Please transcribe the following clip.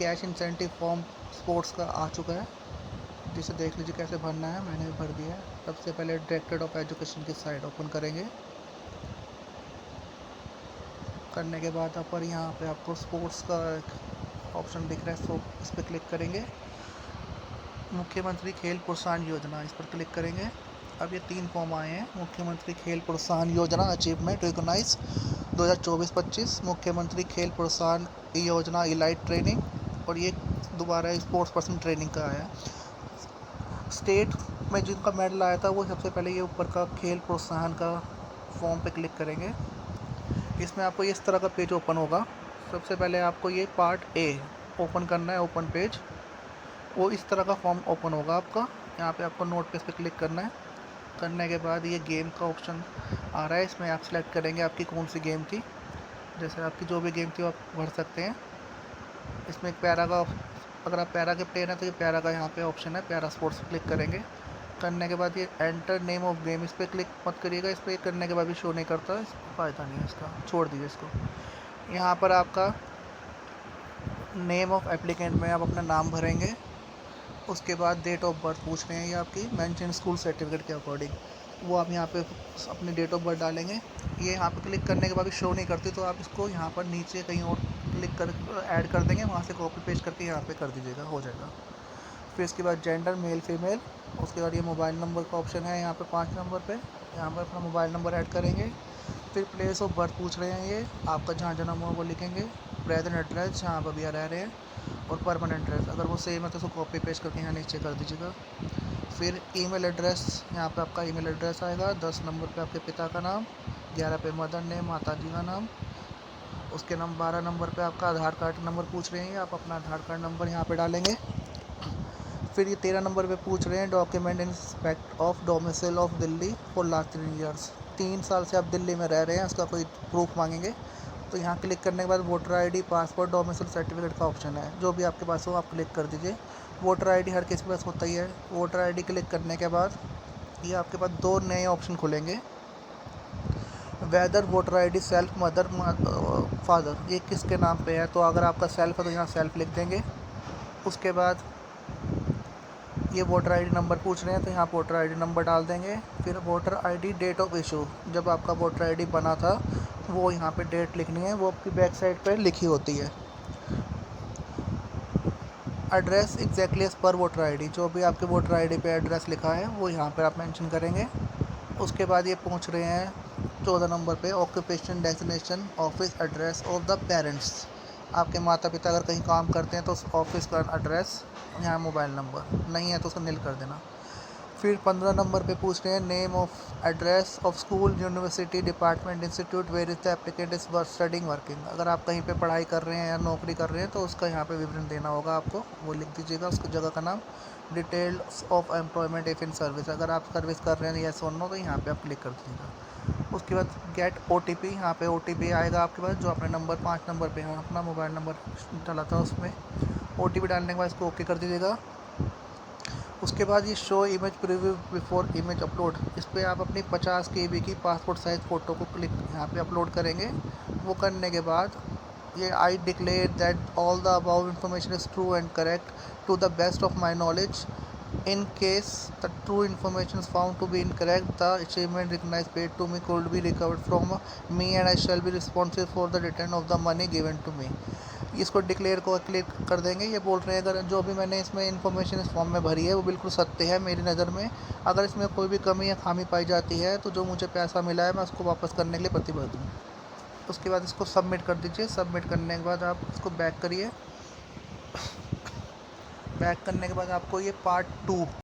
Cash incentive form sports का आ चुका है, जिसे देख लीजिए कैसे भरना है। मैंने भी भर दिया है। सबसे पहले डायरेक्टरेट ऑफ एजुकेशन की साइट ओपन करेंगे। करने के बाद पर यहाँ पे आपको स्पोर्ट्स का एक ऑप्शन दिख रहा है, सो इस पर क्लिक करेंगे। मुख्यमंत्री खेल प्रोत्साहन योजना, इस पर क्लिक करेंगे। अब ये 3 फॉर्म आए हैं। मुख्यमंत्री खेल प्रोत्साहन योजना अचीवमेंट रिकॉग्नाइज 2024-25, मुख्यमंत्री खेल प्रोत्साहन योजना इलाइट ट्रेनिंग, और ये दोबारा स्पोर्ट्स पर्सन ट्रेनिंग का आया। स्टेट में जिनका मेडल आया था वो सबसे पहले ये ऊपर का खेल प्रोत्साहन का फॉर्म पे क्लिक करेंगे। इसमें आपको इस तरह का पेज ओपन होगा। सबसे पहले आपको ये पार्ट ए ओपन करना है, ओपन पेज। वो इस तरह का फॉर्म ओपन होगा आपका। यहाँ पे आपको नोट पेज पे क्लिक करना है। करने के बाद ये गेम का ऑप्शन आ रहा है, इसमें आप सेलेक्ट करेंगे आपकी कौन सी गेम थी। जैसे आपकी जो भी गेम थी वो आप भर सकते हैं। इसमें एक पैरा का, अगर आप पैरा के प्लेयर हैं तो ये पैरा का यहाँ पे ऑप्शन है, पैरा स्पोर्ट्स क्लिक करेंगे। करने के बाद ये एंटर नेम ऑफ गेम, इस पर क्लिक मत करिएगा, इस पर करने के बाद भी शो नहीं करता, इसका फ़ायदा नहीं है, इसका छोड़ दीजिए इसको। यहाँ पर आपका नेम ऑफ एप्लीकेंट में आप अपना नाम भरेंगे। उसके बाद डेट ऑफ बर्थ पूछ रहे हैं ये आपकी, मेंशन स्कूल सर्टिफिकेट के अकॉर्डिंग, वो आप यहाँ पे अपनी डेट ऑफ बर्थ डालेंगे। ये यहाँ पे क्लिक करने के बाद भी शो नहीं करती, तो आप इसको यहाँ पर नीचे कहीं और क्लिक कर ऐड कर देंगे, वहाँ से कॉपी पेस्ट करके यहाँ पे कर दीजिएगा, हो जाएगा। फिर इसके बाद जेंडर मेल फीमेल। उसके बाद ये मोबाइल नंबर का ऑप्शन है यहाँ पे 5 नंबर पे, यहाँ पर अपना मोबाइल नंबर ऐड करेंगे। फिर प्लेस ऑफ बर्थ पूछ रहे हैं ये, आपका जहाँ जन्म हुआ वो लिखेंगे। प्रेजेंट एड्रेस जहाँ आप अभी रह रहे हैं, और परमानेंट एड्रेस अगर वो सेम है तो उसको कॉपी पेस्ट करके यहाँ नीचे कर दीजिएगा। फिर ईमेल एड्रेस, यहाँ पे आपका ईमेल एड्रेस आएगा। 10 नंबर पे आपके पिता का नाम, 11 पे मदर नेम, माता जी का नाम। उसके 12 नंबर पे आपका आधार कार्ड नंबर पूछ रहे हैं, आप अपना आधार कार्ड नंबर यहाँ पे डालेंगे। फिर ये 13 नंबर पे पूछ रहे हैं document in respect of domicile of Delhi for last 3 years, 3 साल से आप दिल्ली में रह रहे हैं, उसका कोई प्रूफ मांगेंगे। तो यहाँ क्लिक करने के बाद voter ID, passport, domicile certificate का ऑप्शन है, जो भी आपके पास हो आप क्लिक कर दीजिए। वोटर आईडी हर किसी के पास होता ही है। वोटर आईडी क्लिक करने के बाद ये आपके पास 2 नए ऑप्शन खुलेंगे। Whether voter ID self, mother, father, ये किसके नाम पे है, तो अगर आपका सेल्फ है तो यहाँ सेल्फ लिख देंगे। उसके बाद ये वोटर आईडी नंबर पूछ रहे हैं, तो यहाँ वोटर आईडी नंबर डाल देंगे। फिर voter ID date of issue, जब आपका वोटर आईडी बना था वो यहाँ पे डेट लिखनी है, वो आपकी बैक साइड पे लिखी होती है। Address exactly as per voter ID, जो भी आपके वोटर आईडी पे एड्रेस लिखा है वो यहाँ पर आप मेंशन करेंगे। उसके बाद ये पूछ रहे हैं 14 नंबर पे occupation designation office address of the parents, आपके माता पिता अगर कहीं काम करते हैं तो उस ऑफिस का एड्रेस, यहाँ मोबाइल नंबर, नहीं है तो उसको नील कर देना। फिर 15 नंबर पे पूछ रहे हैं name of address of school, university, department, institute where is the applicant is studying working, अगर आप कहीं पे पढ़ाई कर रहे हैं या नौकरी कर रहे हैं तो उसका यहाँ पे विवरण देना होगा आपको, वो लिख दीजिएगा उसकी जगह का नाम। Details of employment if in service, अगर आप सर्विस कर रहे हैं येस और नो तो यहाँ पे आप क्लिक कर दीजिएगा। उसके बाद गेट OTP, यहाँ पे OTP आएगा आपके पास, जो अपने नंबर 5 नंबर पे है अपना मोबाइल नंबर डाला था उसमें OTP डालने के बाद इसको ओके कर दीजिएगा। उसके बाद ये show image preview before image upload, इस पर आप अपनी 50 KB की पासपोर्ट साइज़ फ़ोटो को क्लिक यहाँ पे अपलोड करेंगे। वो करने के बाद ये I declare that all the above information is true and correct to the best of my knowledge, in case the true information is found to be incorrect, the achievement recognized paid to me could be recovered from me and I shall be responsible for the return of the money given to me। इसको declare को click कर देंगे। ये बोल रहे हैं अगर जो भी मैंने इसमें इन्फॉर्मेशन इस फॉर्म में भरी है वो बिल्कुल सत्य है मेरी नज़र में, अगर इसमें कोई भी कमी या खामी पाई जाती है तो जो मुझे पैसा मिला है मैं उसको वापस करने के लिए प्रतिबद्ध हूँ। उसके बाद इसको सबमिट कर दीजिए। सबमिट करने के बाद आप इसको बैक करिए। बैक करने के बाद आपको ये पार्ट 2